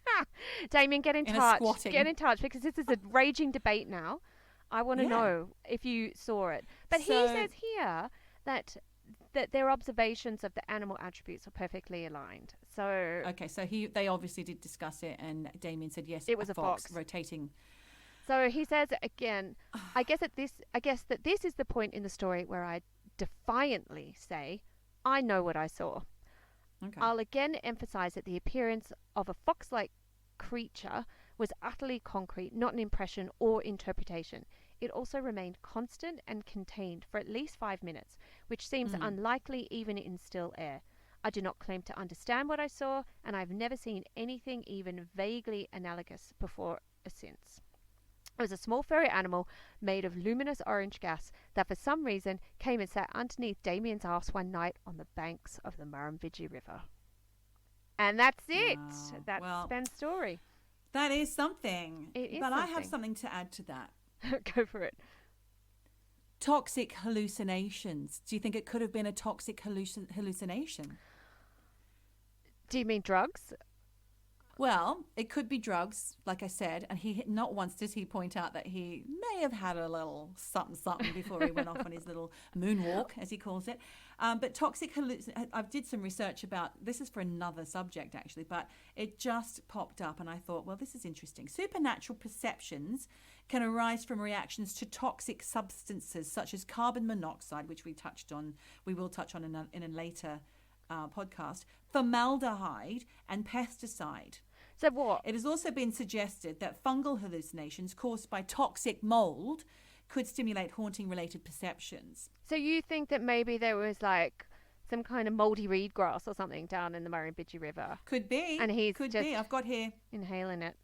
Damien, get in touch. Get in touch because this is a raging debate now. I want to know if you saw it. But he says here that their observations of the animal attributes are perfectly aligned. So okay, so they obviously did discuss it, and Damien said yes, it was a fox rotating. So he says again, I guess that this is the point in the story where I defiantly say, I know what I saw. Okay. I'll again emphasize that the appearance of a fox-like creature was utterly concrete, not an impression or interpretation. It also remained constant and contained for at least 5 minutes, which seems unlikely even in still air. I do not claim to understand what I saw, and I've never seen anything even vaguely analogous before or since. It was a small furry animal made of luminous orange gas that for some reason came and sat underneath Damien's arse one night on the banks of the Murrumbidgee River. And that's it. Wow. That's Ben's story. That is something. It is but something. I have something to add to that. Go for it. Toxic hallucinations. Do you think it could have been a toxic hallucination? Do you mean drugs? Well, it could be drugs, like I said, and he not once does he point out that he may have had a little something before he went off on his little moonwalk, as he calls it. But toxic hallucinations, I did some research about, this is for another subject actually, but it just popped up and I thought, well, this is interesting. Supernatural perceptions can arise from reactions to toxic substances such as carbon monoxide, which we will touch on in a later podcast, formaldehyde and pesticide. So what? It has also been suggested that fungal hallucinations caused by toxic mold could stimulate haunting-related perceptions. So you think that maybe there was like some kind of mouldy reed grass or something down in the Murrumbidgee River? Could be. And he's could just be. I've got here. Inhaling it.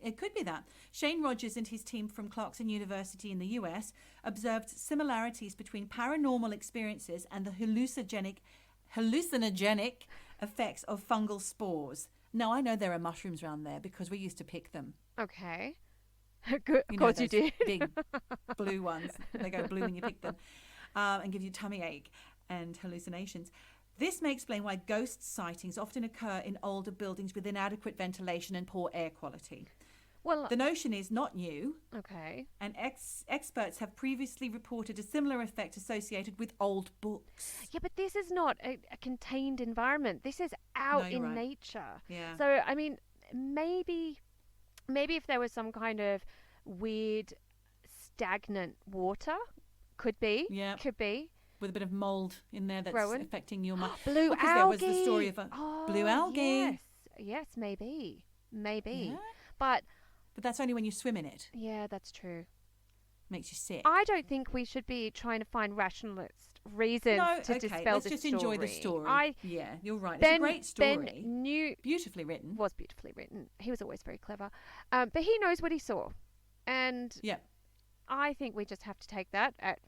It could be that. Shane Rogers and his team from Clarkson University in the US observed similarities between paranormal experiences and the hallucinogenic effects of fungal spores. Now, I know there are mushrooms around there because we used to pick them. Okay. Good. Of course you did. Big blue ones. They go blue when you pick them and give you tummy ache and hallucinations. This may explain why ghost sightings often occur in older buildings with inadequate ventilation and poor air quality. Well, the notion is not new. Okay. And experts have previously reported a similar effect associated with old books. Yeah, but this is not a contained environment. This is out in nature. Yeah. So, I mean, maybe if there was some kind of weird stagnant water, could be. Yeah. Could be. With a bit of mold in there that's affecting your mind. Blue because algae. There was the story of blue algae. Yes, maybe. Yeah. But that's only when you swim in it. Yeah, that's true. Makes you sick. I don't think we should be trying to find rationalist reasons to dispel this story. Let's just enjoy the story. Yeah, you're right. It's a great story. Ben knew... Beautifully written. Was beautifully written. He was always very clever. But he knows what he saw. And I think we just have to take that at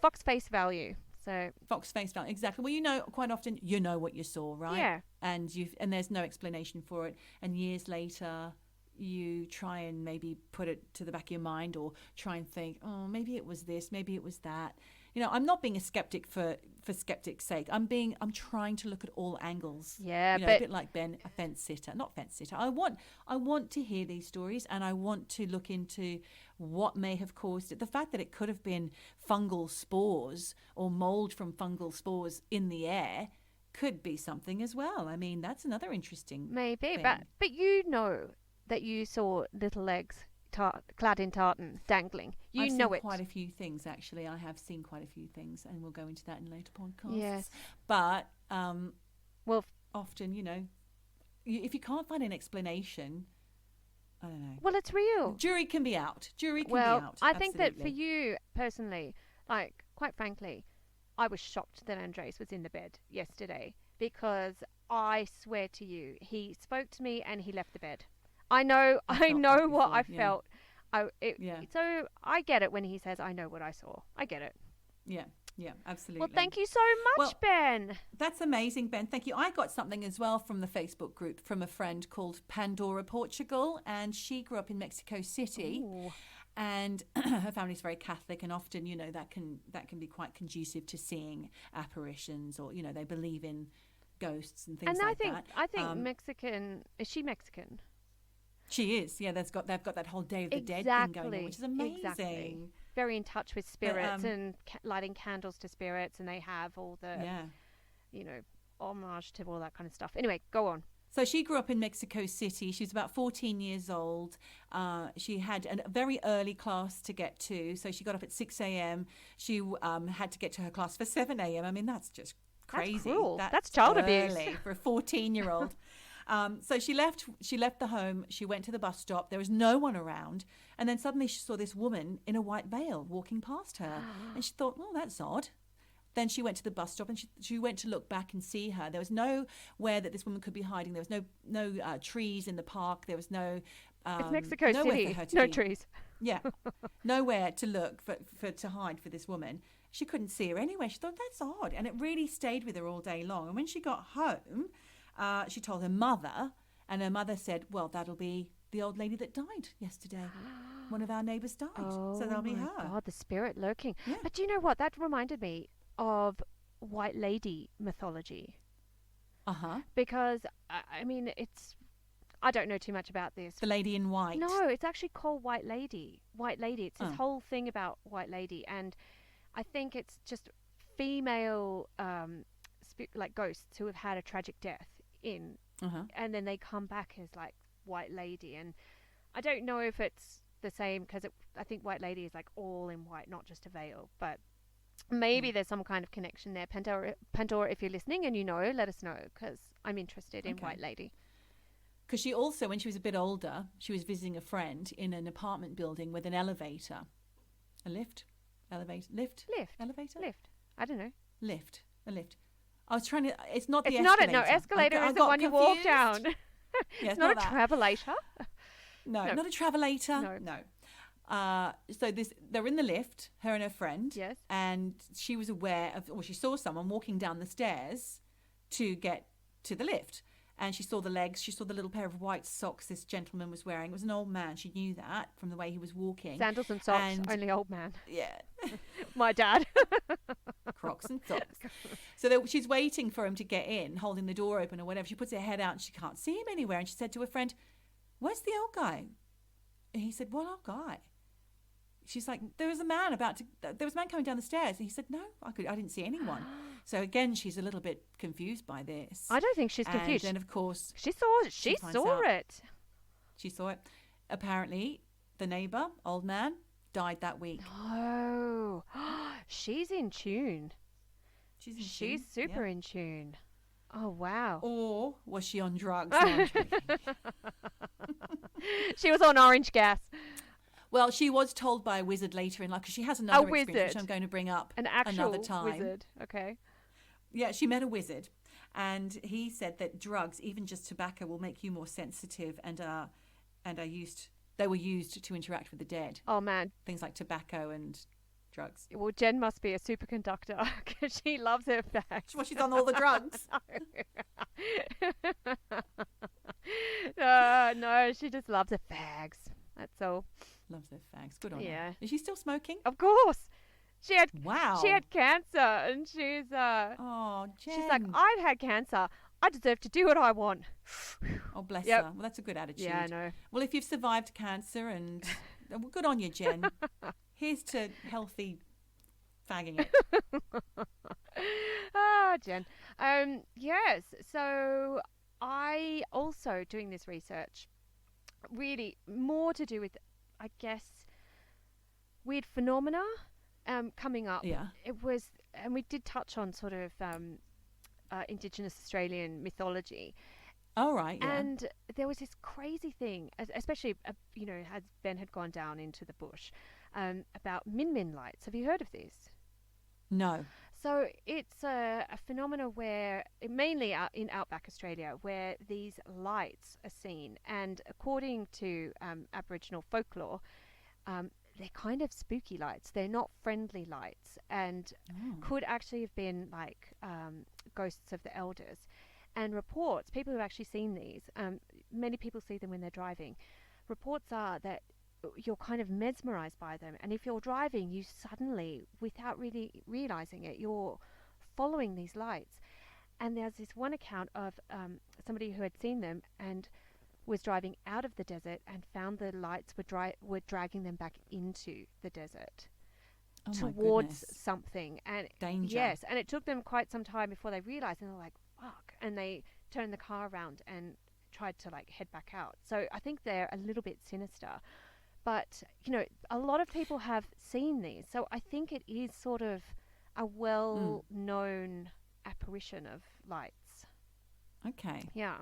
fox face value. So fox face value, exactly. Well, quite often you know what you saw, right? Yeah. and there's no explanation for it. And years later, you try and maybe put it to the back of your mind, or try and think, oh, maybe it was this, maybe it was that. I'm not being a skeptic for skeptic's sake. I'm trying to look at all angles. Yeah, but a bit like Ben, a fence sitter, not fence sitter. I want to hear these stories, and I want to look into what may have caused it. The fact that it could have been fungal spores or mold from fungal spores in the air could be something as well. I mean, that's another interesting maybe, thing. but that you saw little legs clad in tartan dangling. I've know seen it. quite a few things, actually. I have seen quite a few things, and we'll go into that in later podcasts. Yes. But well, often, if you can't find an explanation, I don't know. Well, it's real. Jury can be out. Well, I think that for you personally, like, quite frankly, I was shocked that Andres was in the bed yesterday, because I swear to you, he spoke to me and he left the bed. I know what I felt. So I get it when he says, I know what I saw. I get it. Yeah, absolutely. Well, thank you so much, Ben. That's amazing, Ben. Thank you. I got something as well from the Facebook group from a friend called Pandora, Portugal, and she grew up in Mexico City. Ooh. And her family's very Catholic, and often, that can be quite conducive to seeing apparitions, or they believe in ghosts and things like that. I think Mexican. Is she Mexican? She is. Yeah, they've got that whole Day of the Dead thing going on, which is amazing. Exactly. Very in touch with spirits, and lighting candles to spirits, and they have all the homage to all that kind of stuff. Anyway, go on. So she grew up in Mexico City. She was about 14 years old. She had a very early class to get to. So she got up at 6 a.m. She had to get to her class for 7 a.m. I mean, that's just crazy. That's cruel. That's child abuse. For a 14-year-old. So she left the home. She went to the bus stop. There was no one around. And then suddenly she saw this woman in a white veil walking past her. And she thought, well, that's odd. Then she went to the bus stop, and she went to look back and see her. There was nowhere that this woman could be hiding. There was no trees in the park. There was no it's Mexico City. No trees. Yeah, nowhere to look to hide for this woman. She couldn't see her anywhere. She thought, that's odd, and it really stayed with her all day long. And when she got home, she told her mother, and her mother said, well, that'll be the old lady that died yesterday. One of our neighbours died, so that'll be her. Oh, God, the spirit lurking. Yeah. But do you know what? That reminded me of White Lady mythology. Because, I mean, I don't know too much about this. The Lady in White. No, it's actually called White Lady. White Lady. It's this whole thing about White Lady. And I think it's just female, like ghosts who have had a tragic death and then they come back as like White Lady. And I don't know if it's the same, because I think White Lady is like all in white, not just a veil. But maybe there's some kind of connection there. Pandora, if you're listening and let us know, because I'm interested in White Lady. Because she also, when she was a bit older, she was visiting a friend in an apartment building with an elevator. A lift? Elevator? Lift? Elevator? Lift. I don't know. Lift. A lift. I was trying to... It's not the escalator. Escalator. Escalator is the one you walk down. Yeah, it's not a travelator. No, not a travelator. No. So they're in the lift, her and her friend. Yes. And she was aware of, or she saw someone walking down the stairs to get to the lift. And she saw the legs. She saw the little pair of white socks this gentleman was wearing. It was an old man. She knew that from the way he was walking. Sandals and socks, only old man. Yeah. My dad. Crocs and socks. So she's waiting for him to get in, holding the door open or whatever. She puts her head out and she can't see him anywhere. And she said to her friend, where's the old guy? And he said, what old guy? She's like, there was a man coming down the stairs. And he said, no, I didn't see anyone. So again, she's a little bit confused by this. I don't think she's confused. And then, of course, she saw it. She saw it. Apparently, the neighbour, old man, died that week. Oh, she's in tune. She's super in tune. Oh, wow. Or was she on drugs? No, she was on orange gas. Well, she was told by a wizard later in life, because she has another experience, which I'm going to bring up another time. Wizard, okay. Yeah, she met a wizard, and he said that drugs, even just tobacco, will make you more sensitive, and they were used to interact with the dead. Oh, man. Things like tobacco and drugs. Well, Jen must be a superconductor because she loves her fags. Well, she's on all the drugs. No, she just loves her fags. That's all. Loves her fags. Good on Yeah. her. Is she still smoking? Of course. She had cancer, and she's Oh, Jen. she's like, I've had cancer. I deserve to do what I want. Oh, bless Yep. her. Well, that's a good attitude. Yeah, I know. Well, if you've survived cancer and well, good on you, Jen. Here's to healthy fagging it. Jen. Yes. So I also doing this research, really more to do with, I guess, weird phenomena coming up. Yeah. It was, and we did touch on sort of Indigenous Australian mythology. Oh, right, yeah. And there was this crazy thing, especially, as Ben had gone down into the bush, about min lights. Have you heard of this? No. So it's a phenomena where, mainly out in outback Australia, where these lights are seen. And according to Aboriginal folklore, they're kind of spooky lights. They're not friendly lights, and could actually have been like ghosts of the elders. And reports, people who've actually seen these, many people see them when they're driving. Reports are that you're kind of mesmerized by them, and if you're driving, you suddenly, without really realizing it, you're following these lights. And there's this one account of somebody who had seen them and was driving out of the desert and found the lights were dragging them back into the desert towards something. And danger. Yes, and it took them quite some time before they realized, and they're like, fuck, and they turned the car around and tried to like head back out. So I think they're a little bit sinister, but a lot of people have seen these, so I think it is sort of a well-known apparition of lights. Okay. Yeah.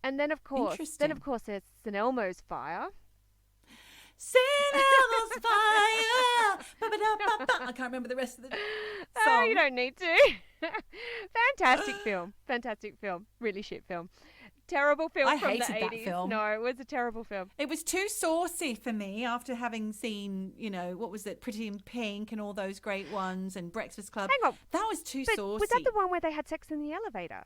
And then of course there's St Elmo's fire. St Elmo's fire. I can't remember the rest of the song. Oh, you don't need to. Fantastic film. Really shit film. Terrible film I from hated the 80s. that film. No, it was a terrible film. It was too saucy for me after having seen, what was it, Pretty in Pink and all those great ones and Breakfast Club. Hang on. That was too saucy. Was that the one where they had sex in the elevator?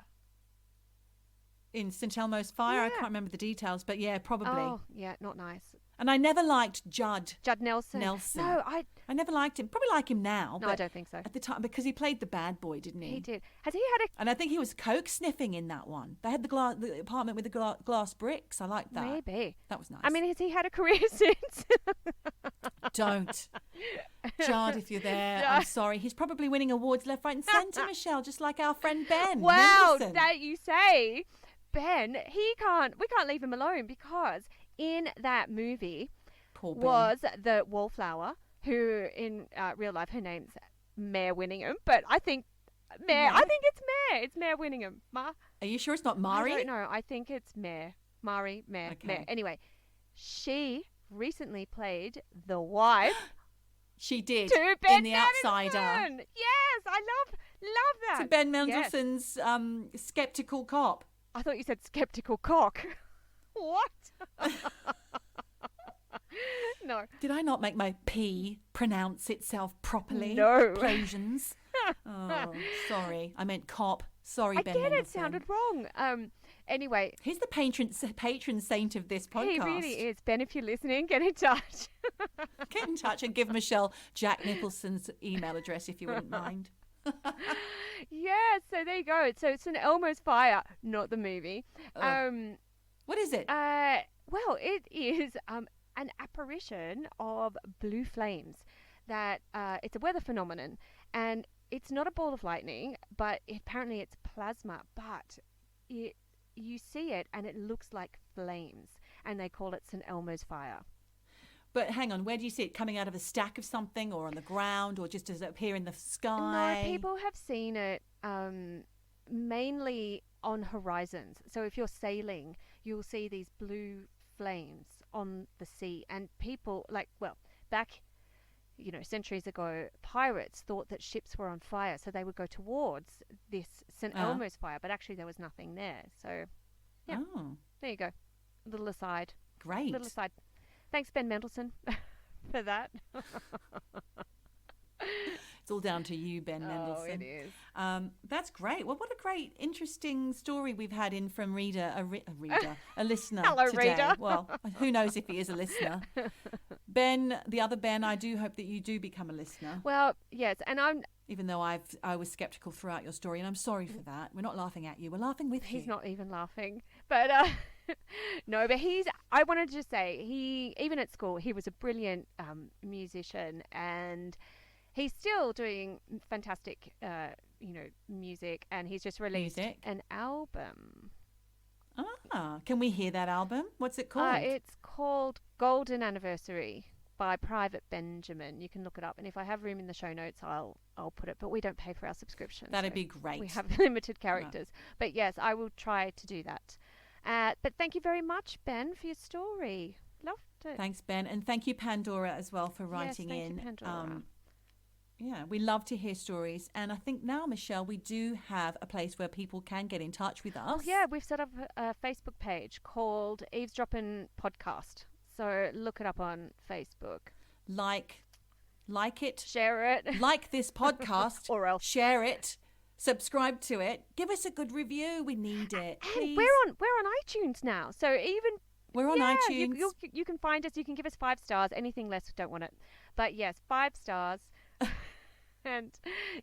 In St Elmo's Fire? Yeah. I can't remember the details, but yeah, probably. Oh, yeah, not nice. And I never liked Judd Nelson. No, I never liked him. Probably like him now. No, but I don't think so. At the time, because he played the bad boy, didn't he? He did. Has he had a... And I think he was coke sniffing in that one. They had the apartment with the glass bricks. I liked that. Maybe. That was nice. I mean, has he had a career since? Don't. Judd, if you're there, I'm sorry. He's probably winning awards left, right and centre, Michelle, just like our friend Ben. Wow, Mendelsohn. that you say. Ben, we can't leave him alone, because in that movie was the wallflower, who in real life, her name's Mare Winningham, but I think it's Mare. It's Mare Winningham. Are you sure it's not Mari? I don't know. I think it's Mare. Mare. Anyway, she recently played the wife. She did. To Ben in The Mendelsohn. Outsider. Yes, I love that. To Ben Mendelsohn's skeptical cop. I thought you said skeptical cock. What? No. Did I not make my P pronounce itself properly? No. Persians. Oh, sorry. I meant cop. Sorry, Ben Again, Mendelsohn. it sounded wrong. Anyway. He's the patron saint of this podcast. He really is. Ben, if you're listening, get in touch. Get in touch and give Michelle Jack Nicholson's email address if you wouldn't mind. Yeah, so there you go. So it's St Elmo's Fire, not the movie. What is it? Well, it is an apparition of blue flames. That it's a weather phenomenon, and it's not a ball of lightning, but apparently it's plasma. But you see it, and it looks like flames, and they call it St Elmo's Fire. But hang on, where do you see it? Coming out of a stack of something, or on the ground, or just does it appear in the sky? No, people have seen it mainly on horizons. So if you're sailing, you'll see these blue flames on the sea. And people, back, centuries ago, pirates thought that ships were on fire. So they would go towards this St. Elmo's Fire, but actually there was nothing there. So, yeah, there you go. Little aside. Great. Little aside. Thanks, Ben Mendelsohn, for that. It's all down to you, Ben Mendelsohn. Oh, it is. That's great. Well, what a great, interesting story we've had in from a listener Hello, today. reader. Well, who knows if he is a listener. Ben, the other Ben, I do hope that you do become a listener. Well, yes, and Even though I was sceptical throughout your story, and I'm sorry for that. We're not laughing at you. We're laughing with you. He's not even laughing. But no, but I wanted to say, even at school, he was a brilliant musician, and he's still doing fantastic, music, and he's just released an album. Can we hear that album? What's it called? It's called Golden Anniversary by Private Benjamin. You can look it up, and if I have room in the show notes, I'll put it. But we don't pay for our subscription. That'd be great. We have limited characters. No. But yes, I will try to do that. But thank you very much, Ben, for your story. Loved it. Thanks, Ben, and thank you, Pandora, as well, for writing in. Thank you, Pandora. Yeah, we love to hear stories. And I think now, Michelle, we do have a place where people can get in touch with us. Oh, yeah, we've set up a Facebook page called Eavesdroppin Podcast. So look it up on Facebook. Like it. Share it. Like this podcast. Or else. Share it. Subscribe to it. Give us a good review. We need it. And we're on iTunes now. So we're on iTunes. You can find us. You can give us 5 stars. Anything less, don't want it. But yes, 5 stars. And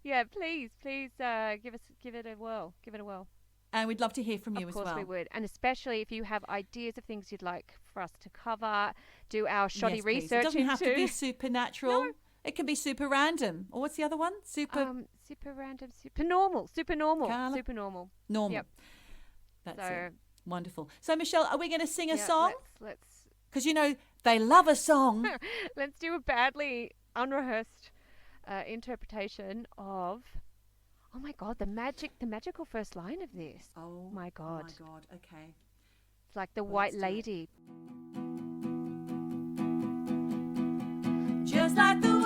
yeah, please give it a whirl. Give it a whirl. And we'd love to hear from you as well. Of course we would. And especially if you have ideas of things you'd like for us to cover, do our shoddy research. It doesn't have to be supernatural. No. It can be super random. Or what's the other one? Super random, super normal. Super normal. Normal. Yep. That's it. Wonderful. So, Michelle, are we going to sing a song? Let's. Because, they love a song. Let's do a badly unrehearsed interpretation of, oh my God, the magical first line of this. Oh my God. Okay. It's like the White Lady. Just like the